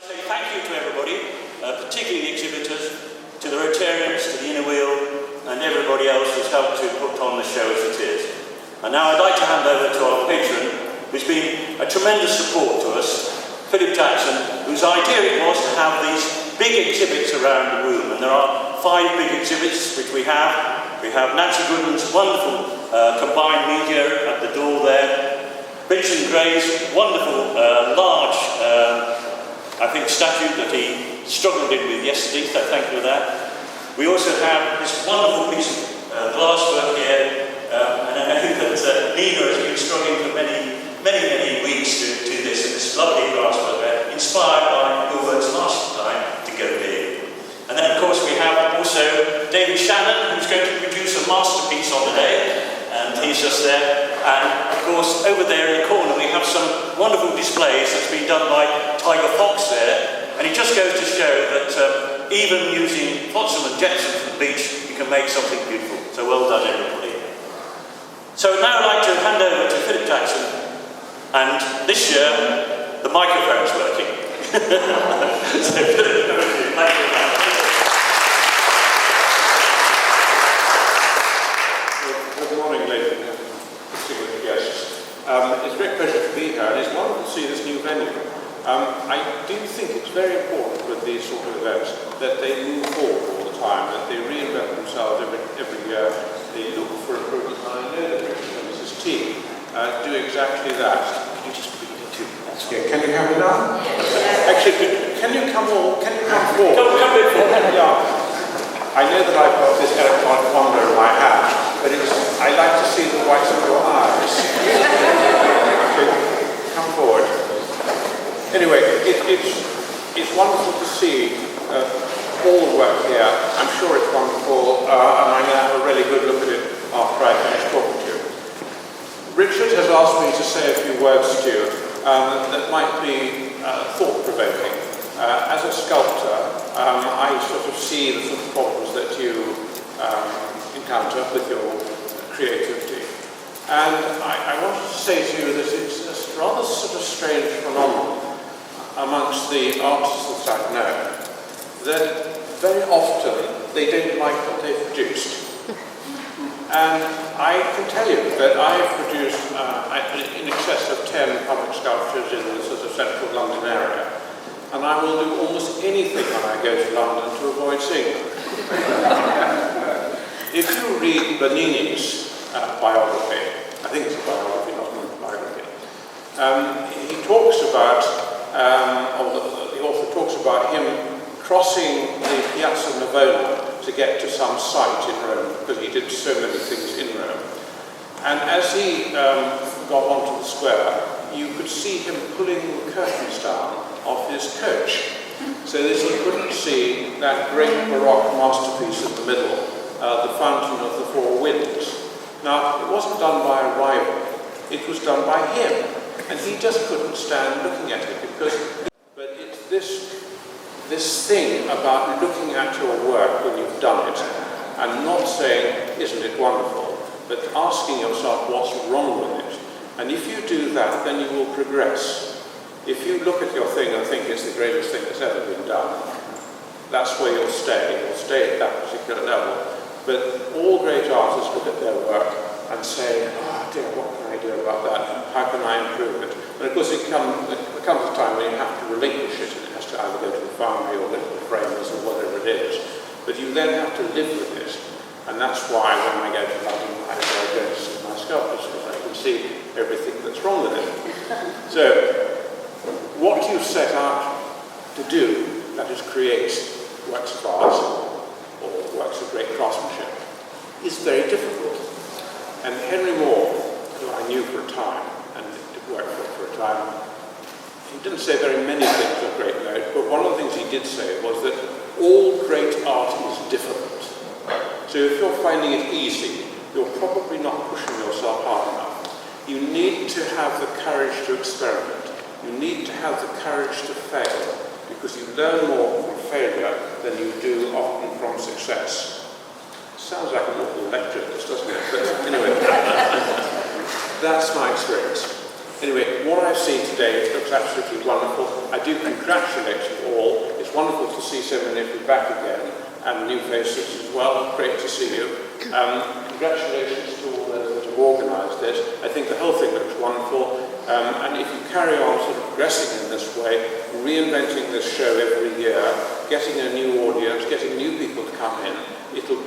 Say thank you to everybody, particularly the exhibitors, to the Rotarians, to the Inner Wheel, and everybody else who's helped to put on the show as it is. And now I'd like to hand over to our patron, who's been a tremendous support to us, Philip Jackson, whose idea it was to have these big exhibits around the room. And there are 5 big exhibits which we have. We have Nancy Goodman's wonderful combined media at the door there. Vincent Gray's wonderful, large, I think, statue that he struggled in with yesterday, so thank you for that. We also have this wonderful piece of glasswork here, and I know that Nina has been struggling for many weeks to do this, and this lovely glasswork there, inspired by your words last time to go big. And then, of course, we have also David Shannon, who's going to produce a masterpiece on the day, and he's just there. And, of course, over there in the corner, we have some wonderful displays that's been done by Tiger Fox there, and it just goes to show that even using flotsam and jetsam from the beach, you can make something beautiful. So well done, everybody. So now I'd like to hand over to Philip Jackson, and this year, the microphone's working. So Philip, over to you. Thank you very much. Good morning, ladies and distinguished guests. It's a great pleasure to be here, and it's wonderful to see this new venue. I do think it's very important with these sort of events that they move forward all the time, that they reinvent themselves every year. They look for improvement. I know that Richard and Mrs. T do exactly that. Can you just read it too? That's good. Can you hear me now? Actually, can you come forward? Come a bit forward. Yeah. I know that I've got this electronic monitor in my hand, but I like to see the whites of your eyes. Come forward. Anyway, it's wonderful to see all the work here. I'm sure it's wonderful, and I'm going to have a really good look at it after I finish talking to you. Richard has asked me to say a few words to you that might be thought-provoking. As a sculptor, I sort of see the sort of problems that you encounter with your creativity. And I wanted to say to you that it's a rather sort of strange phenomenon amongst the artists that I know, that very often they don't like what they've produced. And I can tell you that I've produced in excess of 10 public sculptures in the sort of central London area. And I will do almost anything when I go to London to avoid seeing them. If you read Bernini's biography, I think it's a biography, not an autobiography, he talks about, the author talks about him crossing the Piazza Navona to get to some site in Rome, because he did so many things in Rome. And as he got onto the square, you could see him pulling the curtains down of his coach, so that he couldn't see that great Baroque masterpiece in the middle, the Fountain of the Four Winds. Now, it wasn't done by a rival, it was done by him, and he just couldn't stand looking at it, but it's this thing about looking at your work when you've done it, and not saying, isn't it wonderful, but asking yourself what's wrong with it. And if you do that, then you will progress. If you look at your thing and think it's the greatest thing that's ever been done, that's where you'll stay. You'll stay at that particular level. But all great artists look at their work and say, oh dear, what can I do about that? How can I improve it? And of course there comes a time when you have to relinquish it, and it has to either go to the foundry or go to the framers or whatever it is. But you then have to live with it. And that's why when I go to London, I go to see my sculptures, because I can see everything that's wrong with it. So, what you set out to do, that is create works of art or works of great craftsmanship, is very difficult. And Henry Moore, who I knew for a time and did work for a time, he didn't say very many things of great note, but one of the things he did say was that all great art is difficult. So if you're finding it easy, you're probably not pushing yourself hard enough. You need to have the courage to experiment. You need to have the courage to fail, because you learn more from failure than you do often from success. Sounds like a little lecture, this, doesn't it? But anyway, that's my experience. Anyway, what I see today looks absolutely wonderful. I do congratulate you all. It's wonderful to see so many of you back again, and new faces as well. Great to see you. Congratulations to all those that have organised this. I think the whole thing looks wonderful. And if you carry on sort of progressing in this way, reinventing this show every year, getting a new audience, getting new people to come in, it'll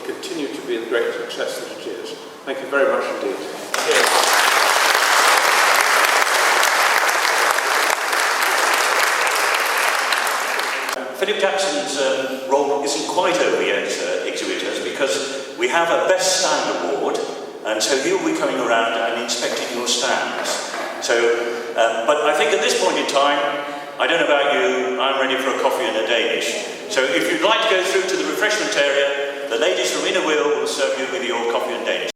continue to be the great success that it is. Thank you very much indeed. Philip Jackson's role isn't quite over yet, exhibitors, because we have a Best Stand Award, and so he'll be coming around and inspecting your stands. So, but I think at this point in time, I don't know about you, I'm ready for a coffee and a Danish. So if you'd like to go through to the refreshment area, the ladies from Inner Wheel will serve you with your coffee and Danish.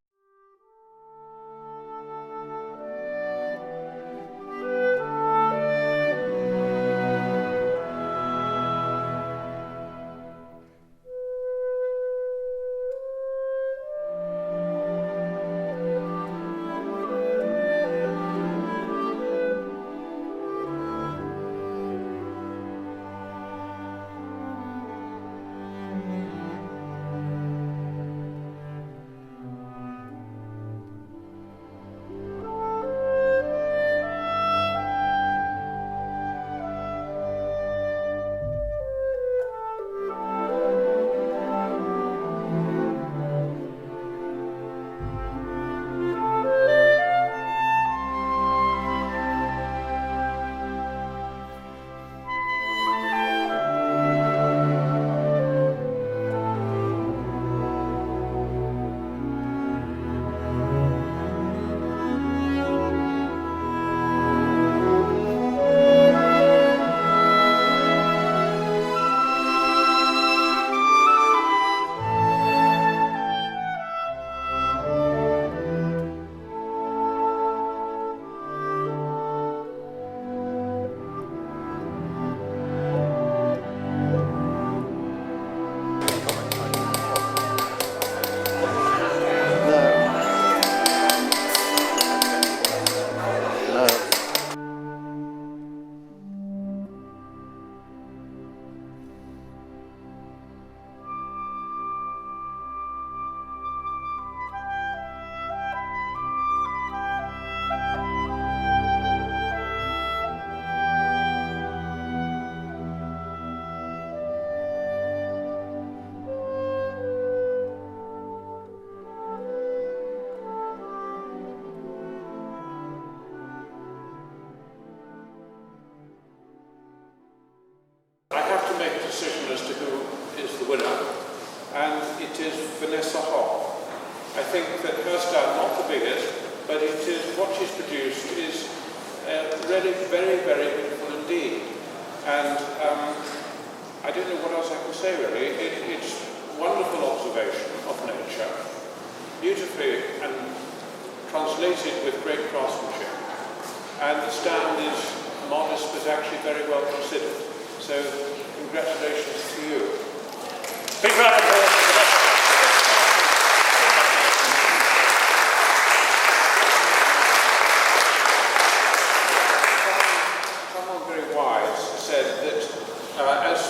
I think that her style, not the biggest, but it is what she's produced is really very, very beautiful indeed. And I don't know what else I can say really. It's wonderful observation of nature, beautifully and translated with great craftsmanship. And the stand is modest but actually very well considered. So congratulations to you. Big round of applause. As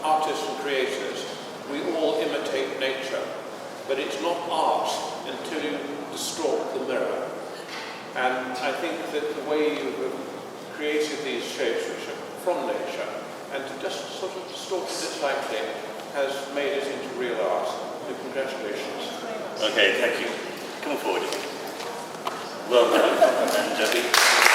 artists and creators, we all imitate nature, but it's not art until you distort the mirror. And I think that the way you have created these shapes, which are from nature, and to just sort of distort it slightly, has made it into real art. So congratulations. Okay, thank you. Come forward. Well done. And